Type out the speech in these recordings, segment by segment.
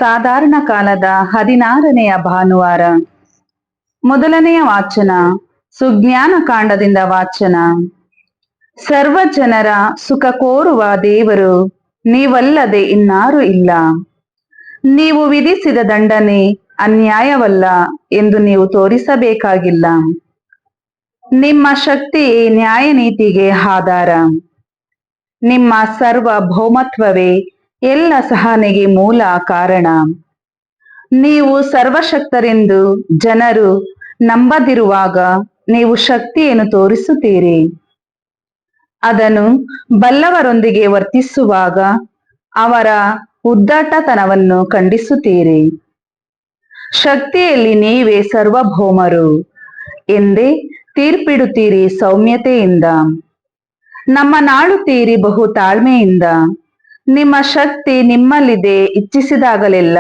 ಸಾಧಾರಣ ಕಾಲದ 16ನೆಯ ಭಾನುವಾರ. ಮೊದಲನೆಯ ವಾಚನ ಸುಜ್ಞಾನ ಕಾಂಡದಿಂದ ವಾಚನ. ಸರ್ವ ಜನರ ಸುಖ ಕೋರುವ ದೇವರು ನೀವಲ್ಲದೆ ಇನ್ನಾರು ಇಲ್ಲ. ನೀವು ವಿಧಿಸಿದ ದಂಡನೆ ಅನ್ಯಾಯವಲ್ಲ ಎಂದು ನೀವು ತೋರಿಸಬೇಕಾಗಿಲ್ಲ. ನಿಮ್ಮ ಶಕ್ತಿಯೇ ನ್ಯಾಯ ನೀತಿಗೆ ಆಧಾರ. ನಿಮ್ಮ ಸಾರ್ವಭೌಮತ್ವವೇ ಎಲ್ಲ ಸಹನೆಗೆ ಮೂಲ ಕಾರಣ. ನೀವು ಸರ್ವಶಕ್ತರೆಂದು ಜನರು ನಂಬದಿರುವಾಗ ನೀವು ಶಕ್ತಿಯನ್ನು ತೋರಿಸುತ್ತೀರಿ. ಅದನ್ನು ಬಲ್ಲವರೊಂದಿಗೆ ವರ್ತಿಸುವಾಗ ಅವರ ಉದ್ದಟತನವನ್ನು ಖಂಡಿಸುತ್ತೀರಿ. ಶಕ್ತಿಯಲ್ಲಿ ನೀವೇ ಸಾರ್ವಭೌಮರು ಎಂದೇ ತೀರ್ಪಿಡುತ್ತೀರಿ ಸೌಮ್ಯತೆಯಿಂದ. ನಮ್ಮನ್ನಾಳುತ್ತೀರಿ ಬಹು ತಾಳ್ಮೆಯಿಂದ. ನಿಮ್ಮ ಶಕ್ತಿ ನಿಮ್ಮಲ್ಲಿದೆ ಇಚ್ಛಿಸಿದಾಗಲೆಲ್ಲ.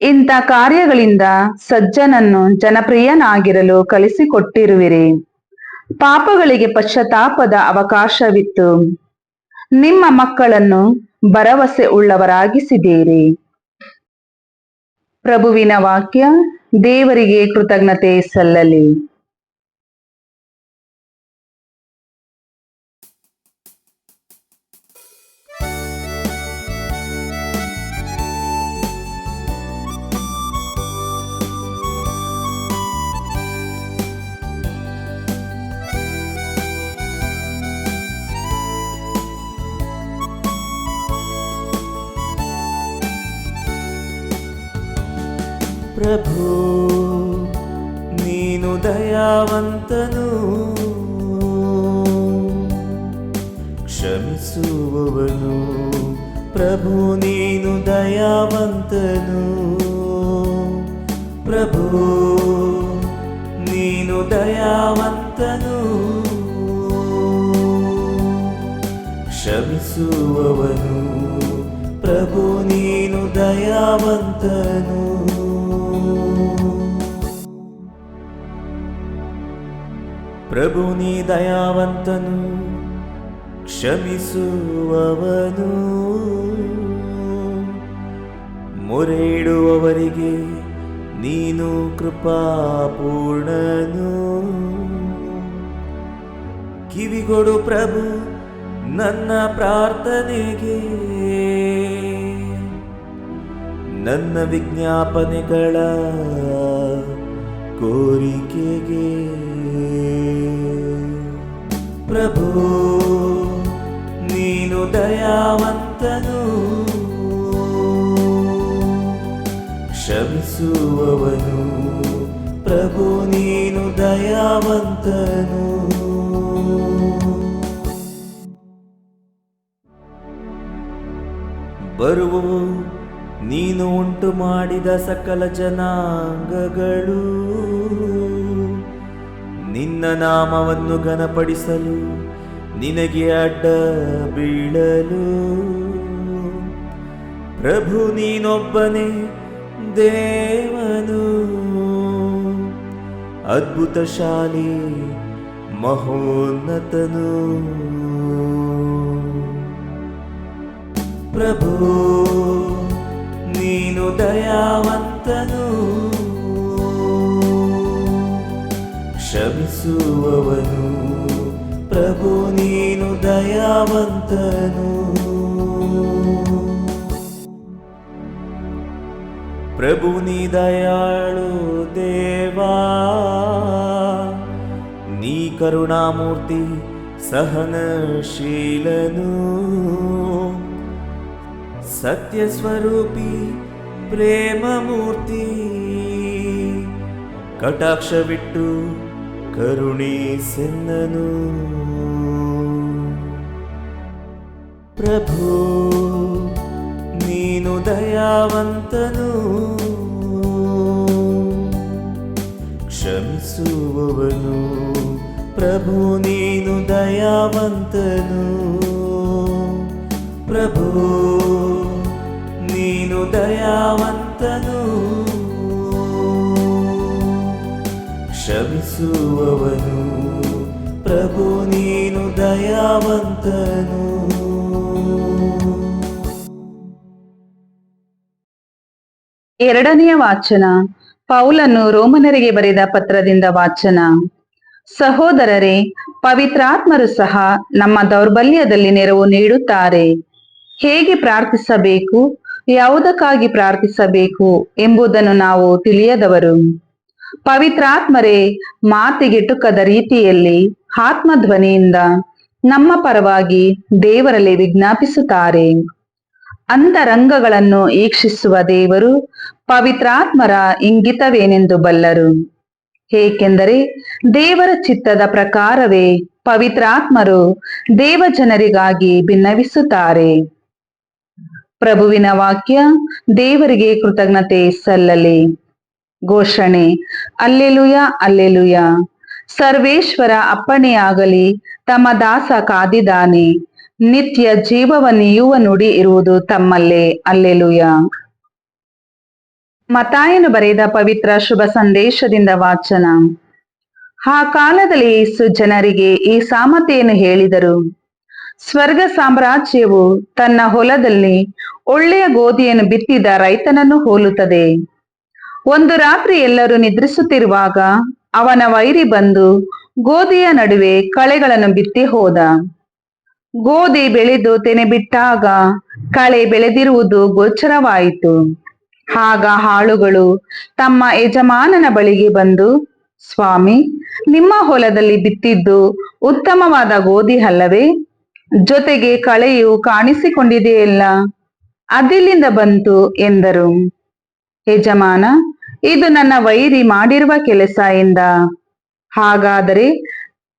ಇಂಥ ಕಾರ್ಯಗಳಿಂದ ಸಜ್ಜನನ್ನು ಜನಪ್ರಿಯನಾಗಿರಲು ಕಲಿಸಿಕೊಟ್ಟಿರುವಿರಿ. ಪಾಪಗಳಿಗೆ ಪಶ್ಚಾತ್ತಾಪದ ಅವಕಾಶವಿತ್ತು. ನಿಮ್ಮ ಮಕ್ಕಳನ್ನು ಭರವಸೆ ಉಳ್ಳವರಾಗಿಸಿದ್ದೀರಿ. ಪ್ರಭುವಿನ ವಾಕ್ಯ. ದೇವರಿಗೆ ಕೃತಜ್ಞತೆ ಸಲ್ಲಲಿ. ಪ್ರಭು ನೀನು ದಯಾವಂತನು, ಕ್ಷಮಿಸುವವನು. ಪ್ರಭು ನೀನು ದಯಾವಂತನು, ಪ್ರಭು ನೀನು ದಯಾವಂತನು, ಕ್ಷಮಿಸುವವನು. ಪ್ರಭು ನೀನು ದಯಾವಂತನು. ಪ್ರಭು ನೀ ದಯಾವಂತನು, ಕ್ಷಮಿಸುವವನು. ಮೊರೆಯಿಡುವವರಿಗೆ ನೀನು ಕೃಪಾಪೂರ್ಣನು. ಕಿವಿಗೊಡು ಪ್ರಭು ನನ್ನ ಪ್ರಾರ್ಥನೆಗೆ, ನನ್ನ ವಿಜ್ಞಾಪನೆಗಳ ಕೋರಿಕೆಗೆ. ಪ್ರಭು ನೀನು ದಯಾವಂತನು, ಕ್ಷಮಿಸುವವನು. ಪ್ರಭು ನೀನು ದಯಾವಂತನು. ಬರುವವು ನೀನು ಉಂಟು ಮಾಡಿದ ಸಕಲ ಜನಾಂಗಗಳು, ನಿನ್ನ ನಾಮವನ್ನು ಘನಪಡಿಸಲು ನಿನಗೆ ಅಡ್ಡ ಬೀಳಲು. ಪ್ರಭು ನೀನೊಬ್ಬನೇ ದೇವನು, ಅದ್ಭುತಶಾಲಿ ಮಹೋನ್ನತನು. ಪ್ರಭು ನೀನು ದಯಾವಂತನು, ಕ್ಷಮಿಸುವವನು. ಪ್ರಭು ನೀನು ದಯಾವಂತನು. ಪ್ರಭು ನೀ ದಯಾಳು ದೇವಾ, ನೀ ಕರುಣಾಮೂರ್ತಿ ಸಹನಶೀಲನು. ಸತ್ಯ ಸ್ವರೂಪಿ ಪ್ರೇಮಮೂರ್ತಿ, ಕಟಾಕ್ಷವಿಟ್ಟು ಕರುಣಿಸೆನ್ನನು. ಪ್ರಭು ನೀನು ದಯಾವಂತನು, ಕ್ಷಮಿಸುವವನು. ಪ್ರಭು ನೀನು ದಯಾವಂತನು, ಪ್ರಭು ನೀನು ದಯಾವಂತನು, ಕ್ಷಮಿಸುವವನು. ಪ್ರಭು ನೀನು ದಯಾವಂತನು. ಎರಡನೆಯ ವಾಚನ ಪೌಲನು ರೋಮನರಿಗೆ ಬರೆದ ಪತ್ರದಿಂದ ವಾಚನ. ಸಹೋದರರೇ, ಪವಿತ್ರಾತ್ಮರು ಸಹ ನಮ್ಮ ದೌರ್ಬಲ್ಯದಲ್ಲಿ ನೆರವು ನೀಡುತ್ತಾರೆ. ಹೇಗೆ ಪ್ರಾರ್ಥಿಸಬೇಕು, ಯಾವುದಕ್ಕಾಗಿ ಪ್ರಾರ್ಥಿಸಬೇಕು ಎಂಬುದನ್ನು ನಾವು ತಿಳಿಯದವರು, ಪವಿತ್ರಾತ್ಮರೇ ಮಾತಿಗೆಟುಕದ ರೀತಿಯಲ್ಲಿ ಆತ್ಮಧ್ವನಿಯಿಂದ ನಮ್ಮ ಪರವಾಗಿ ದೇವರಲ್ಲಿ ವಿಜ್ಞಾಪಿಸುತ್ತಾರೆ. ಅಂತರಂಗಗಳನ್ನು ಈಕ್ಷಿಸುವ ದೇವರು ಪವಿತ್ರಾತ್ಮರ ಇಂಗಿತವೇನೆಂದು ಬಲ್ಲರು. ಏಕೆಂದರೆ ದೇವರ ಚಿತ್ತದ ಪ್ರಕಾರವೇ ಪವಿತ್ರಾತ್ಮರು ದೇವಜನರಿಗಾಗಿ ಭಿನ್ನವಿಸುತ್ತಾರೆ. ಪ್ರಭುವಿನ ವಾಕ್ಯ. ದೇವರಿಗೆ ಕೃತಜ್ಞತೆ ಸಲ್ಲಲಿ. ಘೋಷಣೆ. Alleluia, alleluia. ಸರ್ವೇಶ್ವರ ಅಪ್ಪಣೆಯಾಗಲಿ, ತಮ್ಮ ದಾಸ ಕಾದಿದ್ದಾನೆ. ನಿತ್ಯ ಜೀವವನ್ನೀಯುವ ನುಡಿ ಇರುವುದು ತಮ್ಮಲ್ಲೇ. ಅಲ್ಲೆಲುಯ. ಮತ್ತಾಯನು ಬರೆದ ಪವಿತ್ರ ಶುಭ ಸಂದೇಶದಿಂದ ವಾಚನ. ಆ ಕಾಲದಲ್ಲಿ ಯೇಸು ಜನರಿಗೆ ಈ ಸಾಮತೆಯನ್ನು ಹೇಳಿದರು. ಸ್ವರ್ಗ ಸಾಮ್ರಾಜ್ಯವು ತನ್ನ ಹೊಲದಲ್ಲಿ ಒಳ್ಳೆಯ ಗೋಧಿಯನ್ನು ಬಿತ್ತಿದ ರೈತನನ್ನು ಹೋಲುತ್ತದೆ. ಒಂದು ರಾತ್ರಿ ಎಲ್ಲರೂ ನಿದ್ರಿಸುತ್ತಿರುವಾಗ ಅವನ ವೈರಿ ಬಂದು ಗೋಧಿಯ ನಡುವೆ ಕಳೆಗಳನ್ನು ಬಿತ್ತಿ ಹೋದ. ಗೋಧಿ ಬೆಳೆದು ತೆನೆ ಬಿಟ್ಟಾಗ ಕಳೆ ಬೆಳೆದಿರುವುದು ಗೋಚರವಾಯಿತು. ಆಗ ಆಳುಗಳು ತಮ್ಮ ಯಜಮಾನನ ಬಳಿಗೆ ಬಂದು, ಸ್ವಾಮಿ, ನಿಮ್ಮ ಹೊಲದಲ್ಲಿ ಬಿತ್ತಿದ್ದು ಉತ್ತಮವಾದ ಗೋಧಿ ಅಲ್ಲವೇ? ಜೊತೆಗೆ ಕಳೆಯು ಕಾಣಿಸಿಕೊಂಡಿದೆಯಲ್ಲ, ಅದೆಲ್ಲಿಂದ ಬಂತು ಎಂದರು. ಯಜಮಾನ, ಇದು ನನ್ನ ವೈರಿ ಮಾಡಿರುವ ಕೆಲಸ ಎಂದ. ಹಾಗಾದರೆ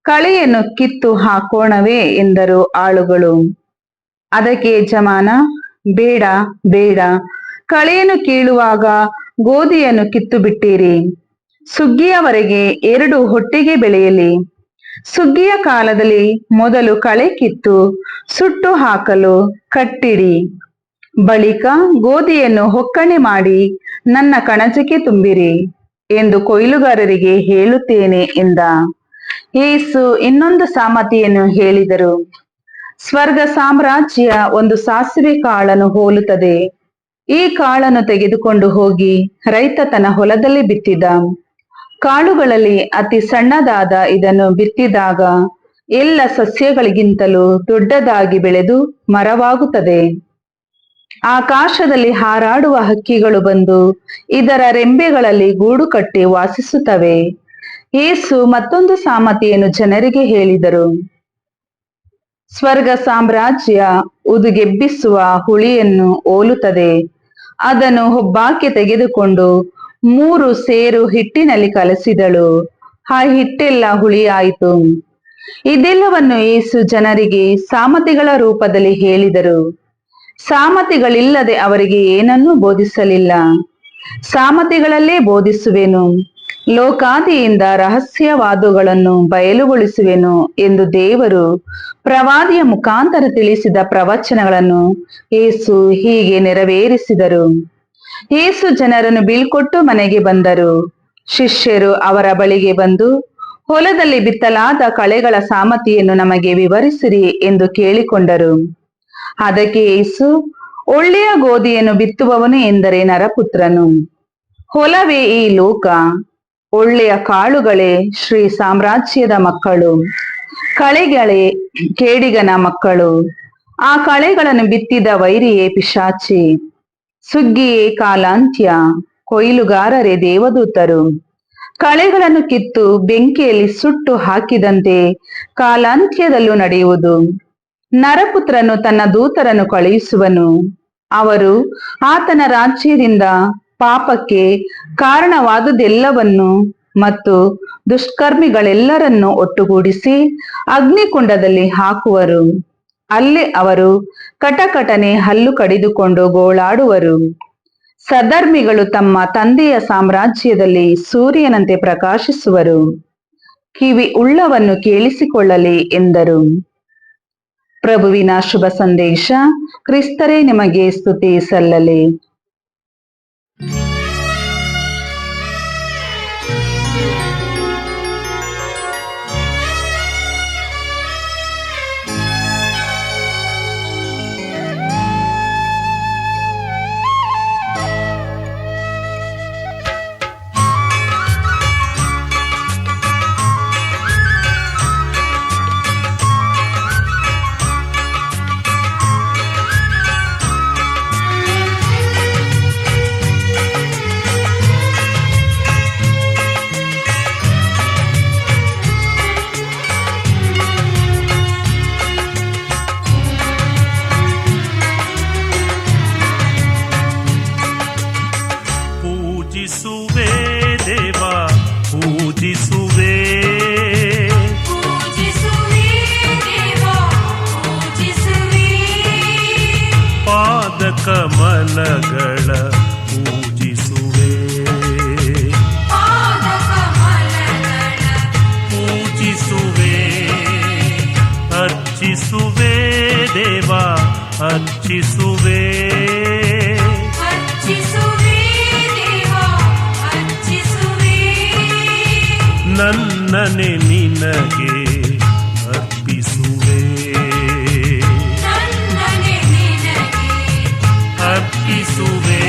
ಕಳೆಯನ್ನು ಕಿತ್ತು ಹಾಕೋಣವೇ ಎಂದರು ಆಳುಗಳು. ಅದಕ್ಕೆ ಯಜಮಾನ, ಬೇಡ ಬೇಡ, ಕಳೆಯನ್ನು ಕೀಳುವಾಗ ಗೋಧಿಯನ್ನು ಕಿತ್ತು ಬಿಟ್ಟಿರಿ. ಸುಗ್ಗಿಯವರೆಗೆ ಎರಡು ಒಟ್ಟಿಗೆ ಬೆಳೆಯಲಿ. ಸುಗ್ಗಿಯ ಕಾಲದಲ್ಲಿ ಮೊದಲು ಕಳೆ ಕಿತ್ತು ಸುಟ್ಟು ಹಾಕಲು ಕಟ್ಟಿಡಿ. ಬಳಿಕ ಗೋಧಿಯನ್ನು ಒಕ್ಕಣೆ ಮಾಡಿ ನನ್ನ ಕಣಜಕ್ಕೆ ತುಂಬಿರಿ ಎಂದು ಕೊಯ್ಲುಗಾರರಿಗೆ ಹೇಳುತ್ತೇನೆ ಎಂದ. ಯೇಸು ಇನ್ನೊಂದು ಸಾಮತೆಯನ್ನು ಹೇಳಿದರು. ಸ್ವರ್ಗ ಸಾಮ್ರಾಜ್ಯ ಒಂದು ಸಾಸಿವೆ ಕಾಳನ್ನು ಹೋಲುತ್ತದೆ. ಈ ಕಾಳನ್ನು ತೆಗೆದುಕೊಂಡು ಹೋಗಿ ರೈತ ತನ್ನ ಹೊಲದಲ್ಲಿ ಬಿತ್ತಿದ. ಕಾಳುಗಳಲ್ಲಿ ಅತಿ ಸಣ್ಣದಾದ ಇದನ್ನು ಬಿತ್ತಿದಾಗ ಎಲ್ಲ ಸಸ್ಯಗಳಿಗಿಂತಲೂ ದೊಡ್ಡದಾಗಿ ಬೆಳೆದು ಮರವಾಗುತ್ತದೆ. ಆಕಾಶದಲ್ಲಿ ಹಾರಾಡುವ ಹಕ್ಕಿಗಳು ಬಂದು ಇದರ ರೆಂಬೆಗಳಲ್ಲಿ ಗೂಡು ಕಟ್ಟಿ ವಾಸಿಸುತ್ತವೆ. ಯೇಸು ಮತ್ತೊಂದು ಸಾಮತೆಯನ್ನು ಜನರಿಗೆ ಹೇಳಿದರು. ಸ್ವರ್ಗ ಸಾಮ್ರಾಜ್ಯ ಉದುಗೆಬ್ಬಿಸುವ ಹುಳಿಯನ್ನು ಹೋಲುತ್ತದೆ. ಅದನ್ನು ಒಬ್ಬಾಕೆ ತೆಗೆದುಕೊಂಡು 3 ಸೇರು ಹಿಟ್ಟಿನಲ್ಲಿ ಕಲಸಿದಳು. ಆ ಹಿಟ್ಟೆಲ್ಲ ಹುಳಿಯಾಯಿತು. ಇದೆಲ್ಲವನ್ನು ಯೇಸು ಜನರಿಗೆ ಸಾಮತೆಗಳ ರೂಪದಲ್ಲಿ ಹೇಳಿದರು. ಸಾಮತೆಗಳಿಲ್ಲದೆ ಅವರಿಗೆ ಏನನ್ನೂ ಬೋಧಿಸಲಿಲ್ಲ. ಸಾಮತೆಗಳಲ್ಲೇ ಬೋಧಿಸುವೆನು, ಲೋಕಾದಿಯಿಂದ ರಹಸ್ಯವಾದುಗಳನ್ನು ಬಯಲುಗೊಳಿಸುವೆನು ಎಂದು ದೇವರು ಪ್ರವಾದಿಯ ಮುಖಾಂತರ ತಿಳಿಸಿದ ಪ್ರವಚನಗಳನ್ನು ಯೇಸು ಹೀಗೆ ನೆರವೇರಿಸಿದರು. ಯೇಸು ಜನರನ್ನು ಬೀಳ್ಕೊಟ್ಟು ಮನೆಗೆ ಬಂದರು. ಶಿಷ್ಯರು ಅವರ ಬಳಿಗೆ ಬಂದು, ಹೊಲದಲ್ಲಿ ಬಿತ್ತಲಾದ ಕಳೆಗಳ ಸಾಮತೆಯನ್ನು ನಮಗೆ ವಿವರಿಸಿರಿ ಎಂದು ಕೇಳಿಕೊಂಡರು. ಅದಕ್ಕೆ ಯೇಸು, ಒಳ್ಳೆಯ ಗೋಧಿಯನ್ನು ಬಿತ್ತುವವನು ಎಂದರೆ ನರಪುತ್ರನು. ಹೊಲವೇ ಈ ಲೋಕ. ಒಳ್ಳೆಯ ಕಾಳುಗಳೇ ಶ್ರೀ ಸಾಮ್ರಾಜ್ಯದ ಮಕ್ಕಳು. ಕಳೆಗಳೇ ಕೇಡಿಗನ ಮಕ್ಕಳು. ಆ ಕಳೆಗಳನ್ನು ಬಿತ್ತಿದ ವೈರಿಯೇ ಪಿಶಾಚಿ. ಸುಗ್ಗಿಯೇ ಕಾಲಾಂತ್ಯ, ಕೊಯ್ಲುಗಾರರೇ ದೇವದೂತರು. ಕಳೆಗಳನ್ನು ಕಿತ್ತು ಬೆಂಕಿಯಲ್ಲಿ ಸುಟ್ಟು ಹಾಕಿದಂತೆ ಕಾಲಾಂತ್ಯದಲ್ಲೂ ನಡೆಯುವುದು. ನರಪುತ್ರನು ತನ್ನ ದೂತರನ್ನು ಕಳುಹಿಸುವನು. ಅವರು ಆತನ ರಾಜ್ಯದಿಂದ ಪಾಪಕ್ಕೆ ಕಾರಣವಾದುದೆಲ್ಲವನ್ನು ಮತ್ತು ದುಷ್ಕರ್ಮಿಗಳೆಲ್ಲರನ್ನು ಒಟ್ಟುಗೂಡಿಸಿ ಅಗ್ನಿಕುಂಡದಲ್ಲಿ ಹಾಕುವರು. ಅಲ್ಲಿ ಅವರು ಕಟಕಟನೆ ಹಲ್ಲು ಕಡಿದುಕೊಂಡು ಗೋಳಾಡುವರು. ಸಧರ್ಮಿಗಳು ತಮ್ಮ ತಂದೆಯ ಸಾಮ್ರಾಜ್ಯದಲ್ಲಿ ಸೂರ್ಯನಂತೆ ಪ್ರಕಾಶಿಸುವರು. ಕಿವಿ ಉಳ್ಳವನ್ನು ಕೇಳಿಸಿಕೊಳ್ಳಲಿ ಎಂದರು. ಪ್ರಭುವಿನ ಶುಭ ಸಂದೇಶ. ಕ್ರಿಸ್ತರೇ ನಿಮಗೆ ಸ್ತುತಿ ಸಲ್ಲಲಿ. ಪೂಜಿಸುವೆ ದೇವ ಪೂಜಿಸುವೆ ಪೂಜಿಸುವೆ ದೇವ ಪೂಜಿಸುವೆ ಪಾದ ಕಮಲಗಳ ಪೂಜಿಸುವೆ ಪಾದ ಕಮಲಗಳ ಪೂಜಿಸುವೆ ಅರ್ಚಿಸುವೆ ದೇವ ಅರ್ಚಿಸುವೆ ಅರ್ಚಿಸುವೆ ದೇವ ಅರ್ಚಿಸುವೆ ನನ್ನನೆ ನಿನಗೆ ಅರ್ಪಿಸುವೆ ನನ್ನನೆ ನಿನಗೆ ಅರ್ಪಿಸುವೆ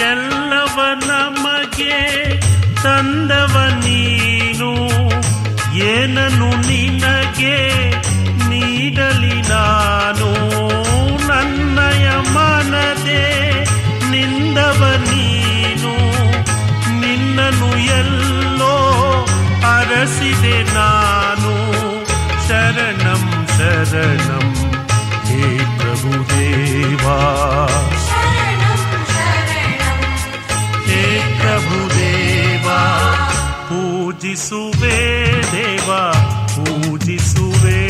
ಎಲ್ಲವ ನಮಗೆ ತಂದವ ನೀನು ಏನನ್ನು ನಿನಗೆ ನೀಡಲಿ ನಾನು ನನ್ನಯ ಮನದೆ ನಿಂದವ ನೀನು ನಿನ್ನನ್ನು ಎಲ್ಲೋ ಅರಸಿದೆ ನಾನು ಶರಣಂ ಶರಣಂ ಹೇ ಪ್ರಭುದೇವಾ ಶರಣಂ ಶರಣಂ ಹೇ ಪ್ರಭುದೇವಾ ಪೂಜಿಸುವೆ ದೇವ ಪೂಜಿಸುವೆ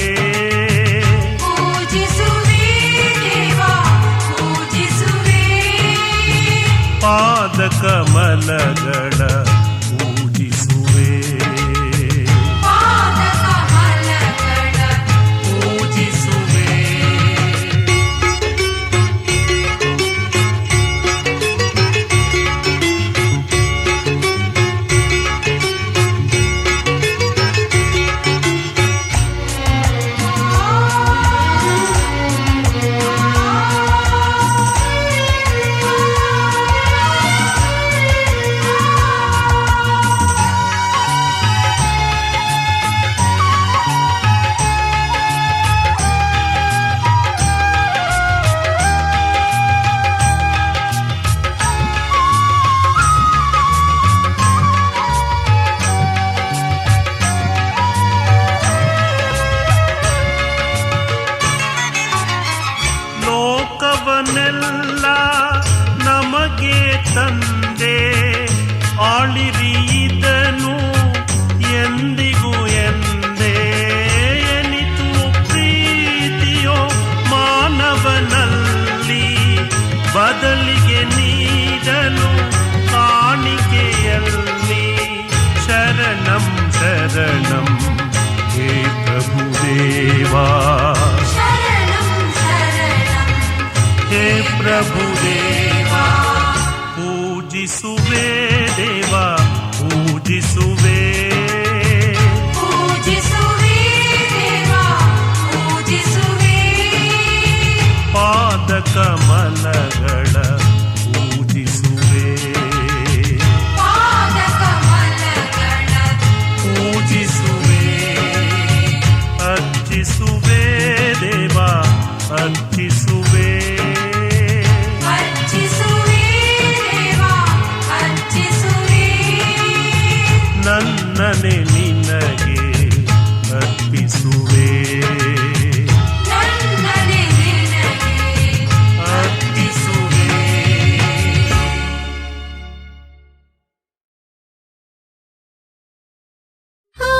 ಪೂಜಿಸುವೆ ದೇವ ಪೂಜಿಸುವೆ ಪಾದ ಕಮಲಗಳ ಪೂಜಿಸುವೆ ಪಾದ ಕಮಲಗಳ ಪೂಜಿಸುವೆ ಲೋಕವನ್ನೆಲ್ಲ ನಮಗೆ ತಂದೆ ಆಳಿರಿ ಇದನು ಎಂದಿಗೂ ಎಂದೇ ಎನಿತು ಪ್ರೀತಿಯೋ ಮಾನವನಲ್ಲಿ ಬದಲಿಗೆ ನೀಡಲು ಕಾಣಿಕೆಯಲ್ಲಿ ಶರಣಂ ಶರಣಂ ಹೇ ಪ್ರಭುದೇವಾ ಶರಣಂ ಶರಣಂ ಹೇ ಪ್ರಭುದೇವಾ ಪೂಜಿಸುವೆ ದೇವ ಪೂಜಿಸುವೆ ಪೂಜಿಸುವೆ ದೇವ ಪೂಜಿಸುವೆ ಪಾದ ಕಮಲಗಳ ಪೂಜಿಸುವೆ ಪಾದ ಕಮಲಗಳ ಪೂಜಿಸುವೆ ಅರ್ಚಿಸುವೆ ದೇವ ಅರ್ಚಿಸುವೆ ಅರ್ಚಿಸುವೆ ದೇವ ಅರ್ಚಿಸುವೆ ನನ್ನನೆ ನಿನಗೆ ಅರ್ಪಿಸುವೆ ನನ್ನನೆ ನಿನಗೆ ಅರ್ಪಿಸುವೆ ಆ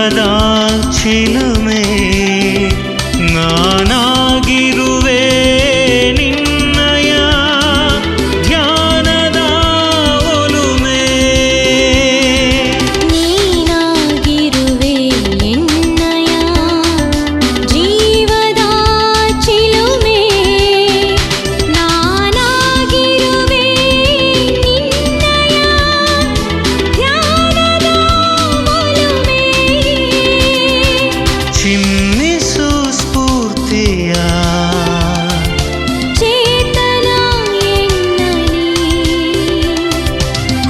ಜೀವದ ಚಿಲುಮೆ ನಾನಾಗಿರುವೆ ನಿನ್ನಯ ಧ್ಯಾನದ ಒಲುಮೆ ನೀನಾಗಿರುವೆ ಎನ್ನಯ ಜೀವದ ಚಿಲುಮೆ ನಾನಾಗಿರುವೆ ನಿನ್ನಯ ಧ್ಯಾನದ ಒಲುಮೆ ಚಿಮ್ಮಿಸು ಸ್ಫೂರ್ತಿಯ ಚೇತನ ಎನ್ನಲಿ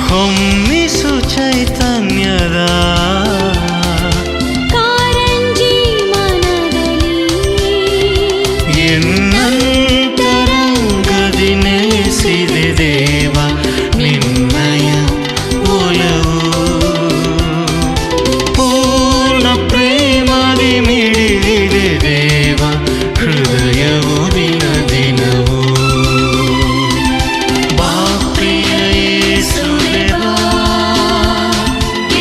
ಹೊಮ್ಮಿಸು ಚೈತನ್ಯದ ಕಾರಂಜಿ ಮನದಲ್ಲಿ ಎನ್ನಂತರಂಗದಿ ನೆಲೆಸಿದೆ ದೇವ ನಿನ್ನಯ ಒಲವು ಪೂರ್ಣ ಪ್ರೇಮದಿ ಮಿಡಿದಿದೆ ದೇವ ಹೃದಯವು ದಿನ ದಿನವೂ ಬಾ ಪ್ರಿಯ ಯೇಸುವೆ ಬಾ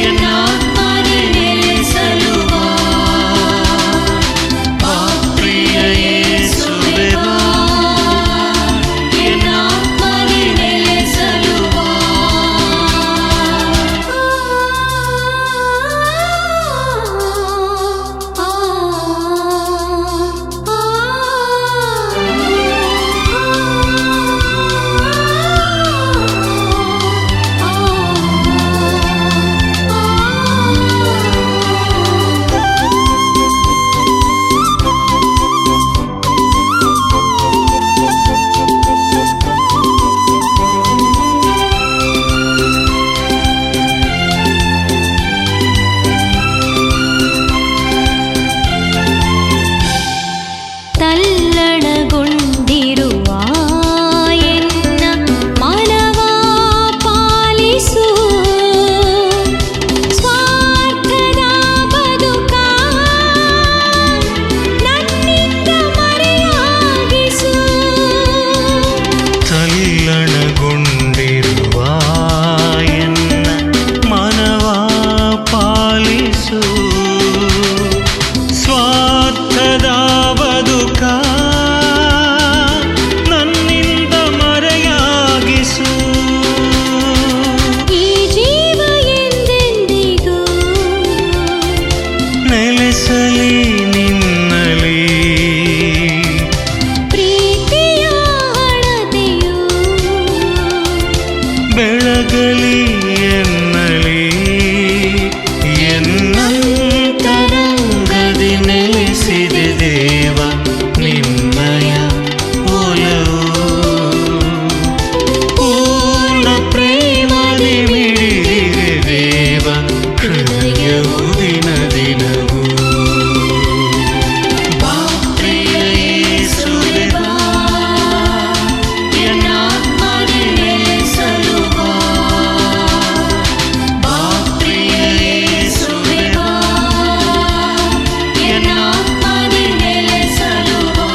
ಎನ್ನಾತ್ಮದಿ ನೆಲೆಸಲು ಬಾ. ಬಾ ಪ್ರಿಯ ಯೇಸುವೆ ಬಾ ಎನ್ನಾತ್ಮದಿ ನೆಲೆಸಲು ಬಾ. ತಲ್ಲಣಗೊಂಡಿರುವ ಎನ್ನ ಮನವ ಪಾಲಿಸು ಸ್ವಾರ್ಥದ ಬದುಕ ನನ್ನಿಂದ ಮರೆಯಾಗಿಸು ತಲ್ಲಣಗೊಂಡಿರುವ ಎನ್ನ ಮನವ ಪಾಲಿಸು ಸ್ವಾರ್ಥದ ಬದುಕ ನನ್ನಿಂದ ಮರೆಯಾಗಿಸು ಈ ಜೀವ ಎಂದೆಂದಿಗೂ ನೆಲೆಸಲಿ ನಿನ್ನಲಿ ಪ್ರೀತಿಯ ಹಣತೆಯು ಬೆಳಗಲಿ ಎನ್ನಲಿ ಎನ್ನಂತರಂಗದಿ ನೆಲೆಸಿದೆ ದೇವ ನಿನ್ನಯ ಒಲವು ಪೂರ್ಣ ಪ್ರೇಮದಿ ಮಿಡಿದಿದೆ ದೇವ ಹೃದಯವು ದಿನ ದಿನವೂ ಬಾ ಪ್ರಿಯ ಯೇಸುವೆ ಬಾ ಎನ್ನಾತ್ಮದಿ ನೆಲೆಸಲು ಬಾ. ಬಾ ಪ್ರಿಯ ಯೇಸುವೆ ಬಾ ಎನ್ನಾತ್ಮದಿ ನೆಲೆಸಲು ಬಾ.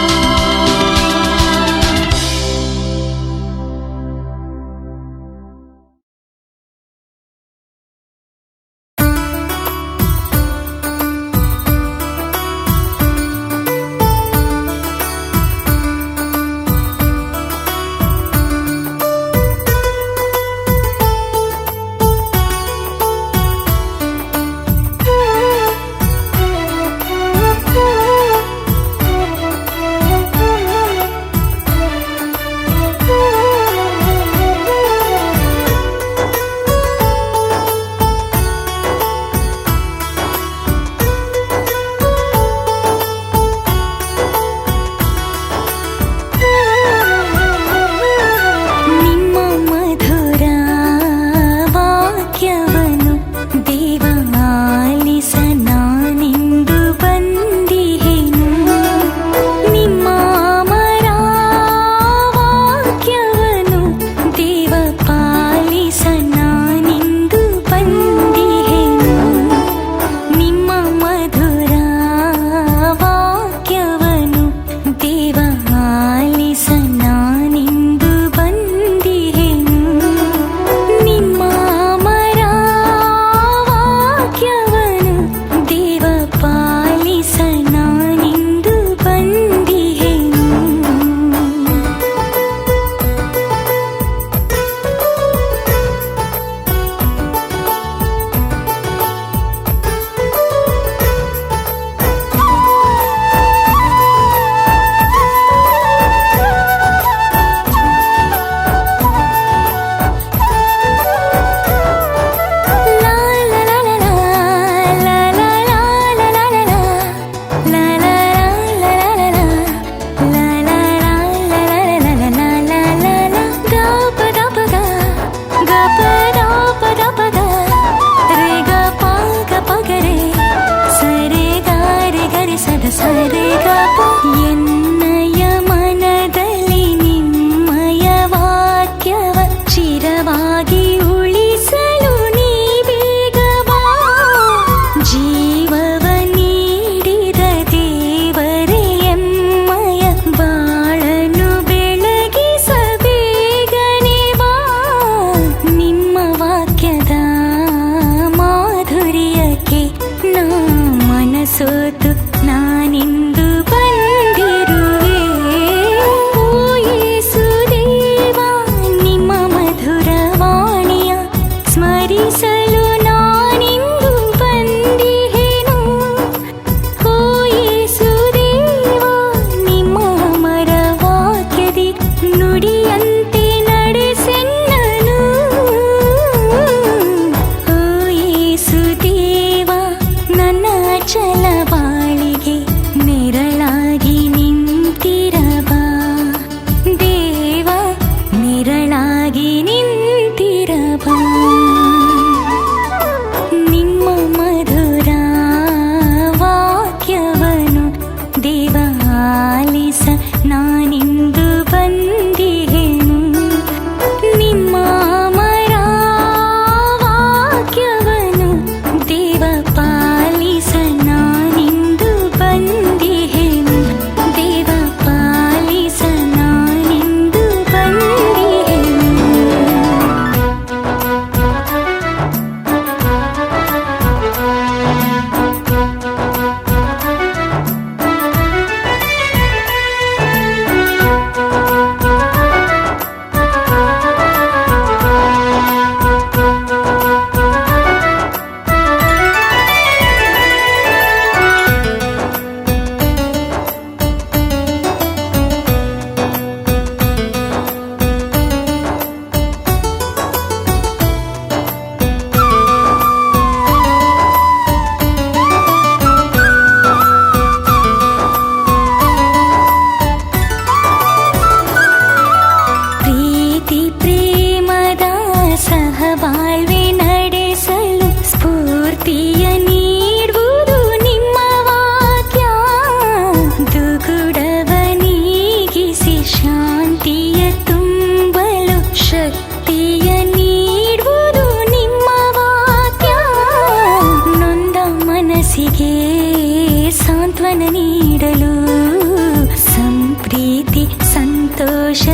ಸೋತು ನಾನಿಂದು ಬಂದಿರುವೆ. ಓ ಯೇಸುದೇವ, ನಿಮ್ಮ ಮಧುರ ವಾಣಿಯ ಸ್ಮರಿಸಲು ನಾನಿಂದು ಬಂದಿಹೆನು. ಓ ಯೇಸುದೇವ, ನಿಮ್ಮ ಅಮರ ವಾಕ್ಯದಿ ನುಡಿಯಂತೆ ನಡೆಸೆನ್ನನು. ಓ ಯೇಸುದೇವ, ನನ್ನ ಅಚಲ ಬಾಳಿಗೆ ನೆರಳಾಗಿ ನಿಂತಿರಬಾ. ದೇವ, ನೆರಳಾಗಿ ನಿಂತಿರಬಾ. ನಿಮ್ಮ ಮಧುರ ವಾಕ್ಯವನು ದೇವ ಆಲಿಸ ನಾನಿಂದು ಬಂದಿಹೆನು. ನಿಮ್ಮ ಅಮರ ವಾಕ್ಯವನು ದೇವ ಪಾಲಿಸ ನಾನಿಂದು ಬಂದಿಹೆನು. ದೇವ ಪಾಲಿಸ ನಾನಿಂದು ಬಂದಿಹೆನು. ಪ್ರೀತಿ ಪ್ರೇಮದ ಸಹಬಾಳ್ವೆ ನಡೆಸಲು ಸ್ಫೂರ್ತಿಯ ನೀಡುವುದು ನಿಮ್ಮ ವಾಕ್ಯ. ದುಗುಡವ ನೀಗಿಸಿ ಶಾಂತಿಯ ತುಂಬಲು ಶಕ್ತಿಯ ನೀಡುವುದು ನಿಮ್ಮ ವಾಕ್ಯ. ನೊಂದ ಮನಸ್ಸಿಗೆ ಸಾಂತ್ವನ ನೀಡಲು ಸಂಪ್ರೀತಿ ಸಂತೋಷ